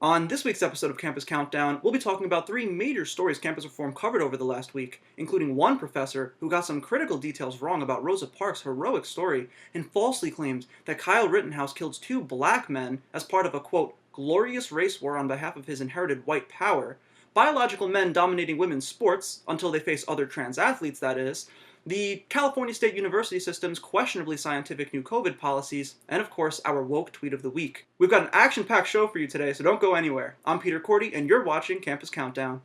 On this week's episode of Campus Countdown, we'll be talking about three major stories campus reform covered over the last week, including one professor who got some critical details wrong about Rosa Parks' heroic story and falsely claimed that Kyle Rittenhouse killed two black men as part of a, quote, glorious race war on behalf of his inherited white power, biological men dominating women's sports, until they face other trans athletes, that is, the California State University system's questionably scientific new COVID policies, and of course, our woke tweet of the week. We've got an action-packed show for you today, so don't go anywhere. I'm Peter Cordi, and you're watching Campus Countdown.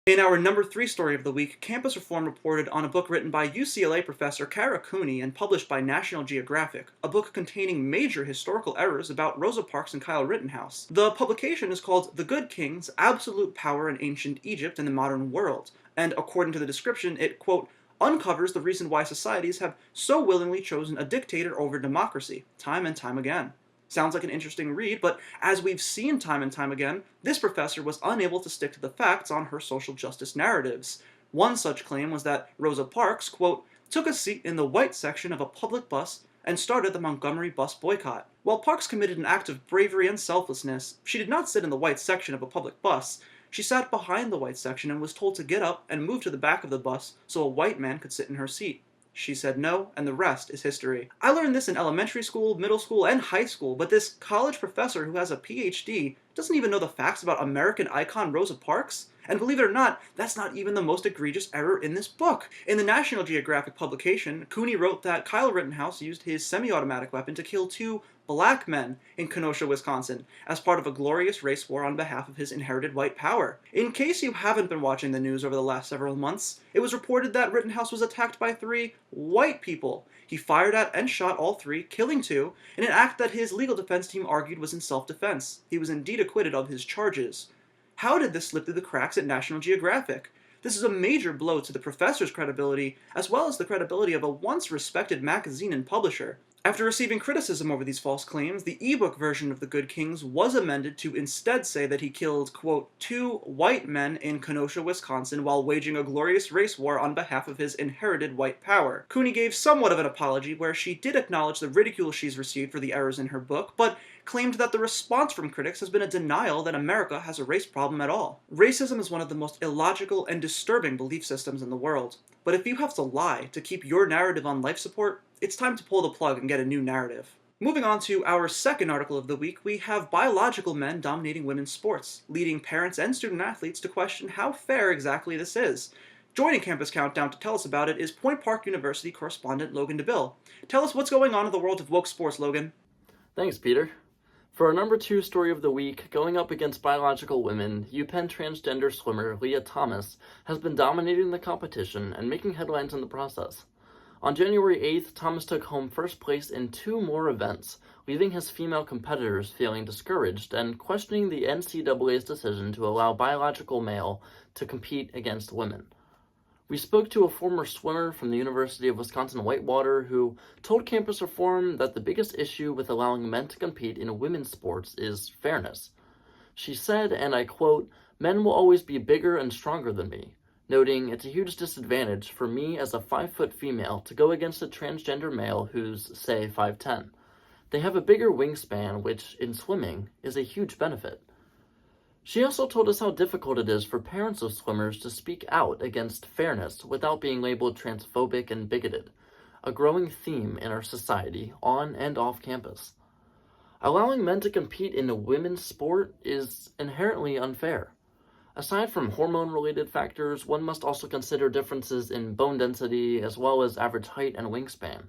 In our number 3 story of the week, Campus Reform reported on a book written by UCLA professor Cara Cooney and published by National Geographic, a book containing major historical errors about Rosa Parks and Kyle Rittenhouse. The publication is called The Good Kings: Absolute Power in Ancient Egypt and the Modern World, and according to the description, it, quote, uncovers the reason why societies have so willingly chosen a dictator over democracy, time and time again. Sounds like an interesting read, but as we've seen time and time again, this professor was unable to stick to the facts on her social justice narratives. One such claim was that Rosa Parks, quote, took a seat in the white section of a public bus and started the Montgomery bus boycott. While Parks committed an act of bravery and selflessness, she did not sit in the white section of a public bus. She sat behind the white section and was told to get up and move to the back of the bus so a white man could sit in her seat. She said no, and the rest is history. I learned this in elementary school, middle school, and high school, but this college professor who has a PhD doesn't even know the facts about American icon Rosa Parks? And believe it or not, that's not even the most egregious error in this book. In the National Geographic publication, Cooney wrote that Kyle Rittenhouse used his semi-automatic weapon to kill two black men in Kenosha, Wisconsin, as part of a glorious race war on behalf of his inherited white power. In case you haven't been watching the news over the last several months, it was reported that Rittenhouse was attacked by 3 white people. He fired at and shot all 3, killing 2, in an act that his legal defense team argued was in self-defense. He was indeed acquitted of his charges. How did this slip through the cracks at National Geographic? This is a major blow to the professor's credibility, as well as the credibility of a once respected magazine and publisher. After receiving criticism over these false claims, the ebook version of The Good Kings was amended to instead say that he killed, quote, 2 white men in Kenosha, Wisconsin while waging a glorious race war on behalf of his inherited white power. Cooney gave somewhat of an apology where she did acknowledge the ridicule she's received for the errors in her book, but claimed that the response from critics has been a denial that America has a race problem at all. Racism is one of the most illogical and disturbing belief systems in the world. But if you have to lie to keep your narrative on life support, it's time to pull the plug and get a new narrative. Moving on to our second article of the week, we have biological men dominating women's sports, leading parents and student athletes to question how fair exactly this is. Joining Campus Countdown to tell us about it is Point Park University correspondent Logan Dubil. Tell us what's going on in the world of woke sports, Logan. Thanks, Peter. For our number 2 story of the week, going up against biological women, UPenn transgender swimmer Lia Thomas has been dominating the competition and making headlines in the process. On January 8th, Thomas took home first place in 2 more events, leaving his female competitors feeling discouraged and questioning the NCAA's decision to allow biological male to compete against women. We spoke to a former swimmer from the University of Wisconsin-Whitewater who told Campus Reform that the biggest issue with allowing men to compete in women's sports is fairness. She said, and I quote, "Men will always be bigger and stronger than me," noting it's a huge disadvantage for me as a 5-foot female to go against a transgender male who's, say, 5'10". They have a bigger wingspan, which, in swimming, is a huge benefit. She also told us how difficult it is for parents of swimmers to speak out against fairness without being labeled transphobic and bigoted, a growing theme in our society on and off campus. Allowing men to compete in a women's sport is inherently unfair. Aside from hormone-related factors, one must also consider differences in bone density as well as average height and wingspan.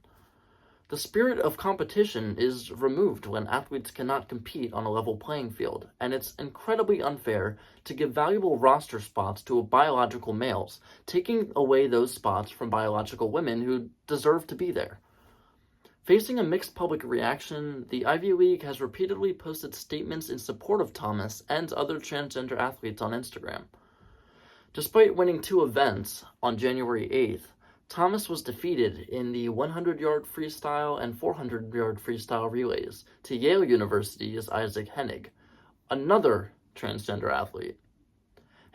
The spirit of competition is removed when athletes cannot compete on a level playing field, and it's incredibly unfair to give valuable roster spots to biological males, taking away those spots from biological women who deserve to be there. Facing a mixed public reaction, the Ivy League has repeatedly posted statements in support of Thomas and other transgender athletes on Instagram. Despite winning 2 events on January 8th, Thomas was defeated in the 100-yard freestyle and 400-yard freestyle relays to Yale University's Isaac Hennig, another transgender athlete.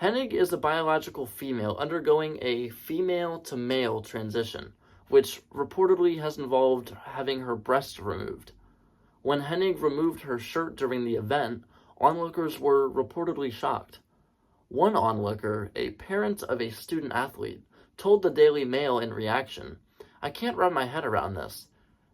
Hennig is a biological female undergoing a female-to-male transition, which reportedly has involved having her breasts removed. When Hennig removed her shirt during the event, onlookers were reportedly shocked. One onlooker, a parent of a student athlete, told the Daily Mail in reaction, "I can't wrap my head around this.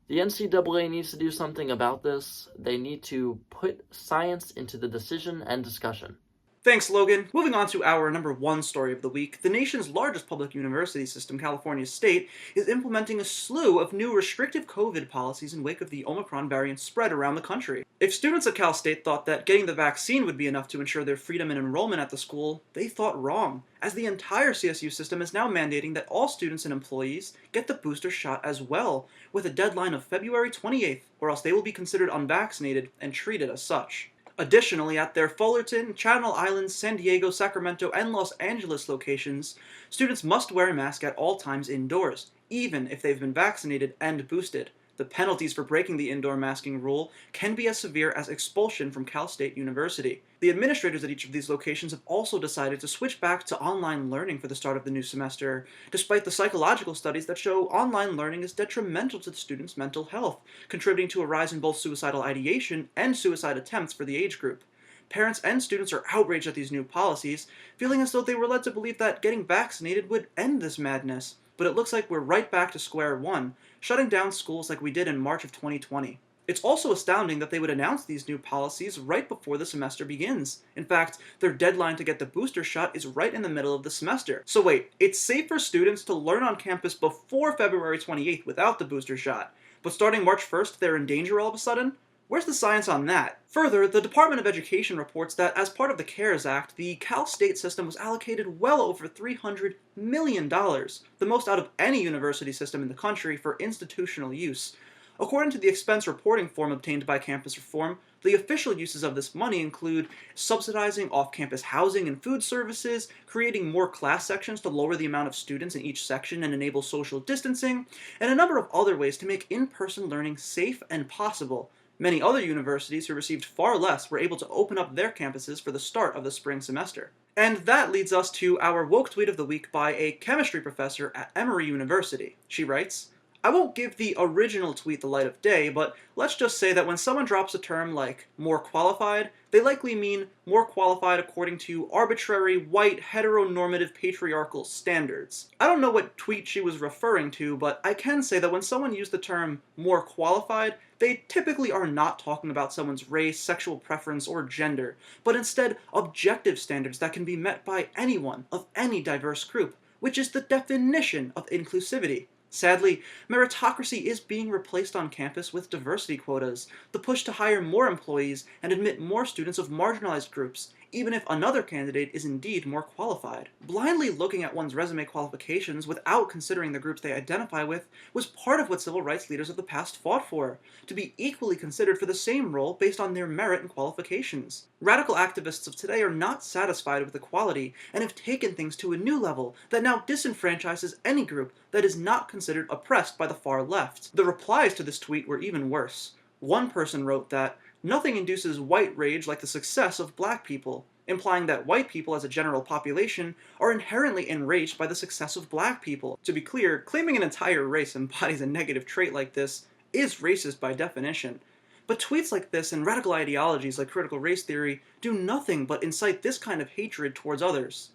The NCAA needs to do something about this. They need to put science into the decision and discussion." Thanks, Logan. Moving on to our number 1 story of the week, the nation's largest public university system, California State, is implementing a slew of new restrictive COVID policies in wake of the Omicron variant spread around the country. If students at Cal State thought that getting the vaccine would be enough to ensure their freedom and enrollment at the school, they thought wrong, as the entire CSU system is now mandating that all students and employees get the booster shot as well, with a deadline of February 28th, or else they will be considered unvaccinated and treated as such. Additionally, at their Fullerton, Channel Islands, San Diego, Sacramento, and Los Angeles locations, students must wear a mask at all times indoors, even if they've been vaccinated and boosted. The penalties for breaking the indoor masking rule can be as severe as expulsion from Cal State University. The administrators at each of these locations have also decided to switch back to online learning for the start of the new semester, despite the psychological studies that show online learning is detrimental to the students' mental health, contributing to a rise in both suicidal ideation and suicide attempts for the age group. Parents and students are outraged at these new policies, feeling as though they were led to believe that getting vaccinated would end this madness. But it looks like we're right back to square one, shutting down schools like we did in March of 2020. It's also astounding that they would announce these new policies right before the semester begins. In fact, their deadline to get the booster shot is right in the middle of the semester. So wait, it's safe for students to learn on campus before February 28th without the booster shot, but starting March 1st they're in danger all of a sudden? Where's the science on that? Further, the Department of Education reports that as part of the CARES Act, the Cal State system was allocated well over $300 million, the most out of any university system in the country for institutional use. According to the expense reporting form obtained by Campus Reform, the official uses of this money include subsidizing off-campus housing and food services, creating more class sections to lower the amount of students in each section and enable social distancing, and a number of other ways to make in-person learning safe and possible. Many other universities who received far less were able to open up their campuses for the start of the spring semester. And that leads us to our woke tweet of the week by a chemistry professor at Emory University. She writes, "I won't give the original tweet the light of day, but let's just say that when someone drops a term like more qualified, they likely mean more qualified according to arbitrary, white, heteronormative patriarchal standards." I don't know what tweet she was referring to, but I can say that when someone used the term more qualified, they typically are not talking about someone's race, sexual preference, or gender, but instead objective standards that can be met by anyone of any diverse group, which is the definition of inclusivity. Sadly, meritocracy is being replaced on campus with diversity quotas, the push to hire more employees and admit more students of marginalized groups, even if another candidate is indeed more qualified. Blindly looking at one's resume qualifications without considering the groups they identify with was part of what civil rights leaders of the past fought for, to be equally considered for the same role based on their merit and qualifications. Radical activists of today are not satisfied with equality and have taken things to a new level that now disenfranchises any group that is not considered oppressed by the far left. The replies to this tweet were even worse. One person wrote that nothing induces white rage like the success of black people, implying that white people as a general population are inherently enraged by the success of black people. To be clear, claiming an entire race embodies a negative trait like this is racist by definition. But tweets like this and radical ideologies like critical race theory do nothing but incite this kind of hatred towards others.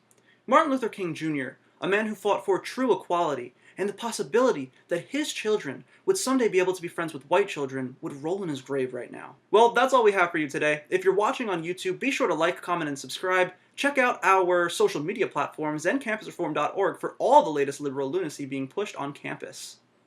Martin Luther King Jr., a man who fought for true equality and the possibility that his children would someday be able to be friends with white children, would roll in his grave right now. Well, that's all we have for you today. If you're watching on YouTube, be sure to like, comment, and subscribe. Check out our social media platforms and campusreform.org for all the latest liberal lunacy being pushed on campus.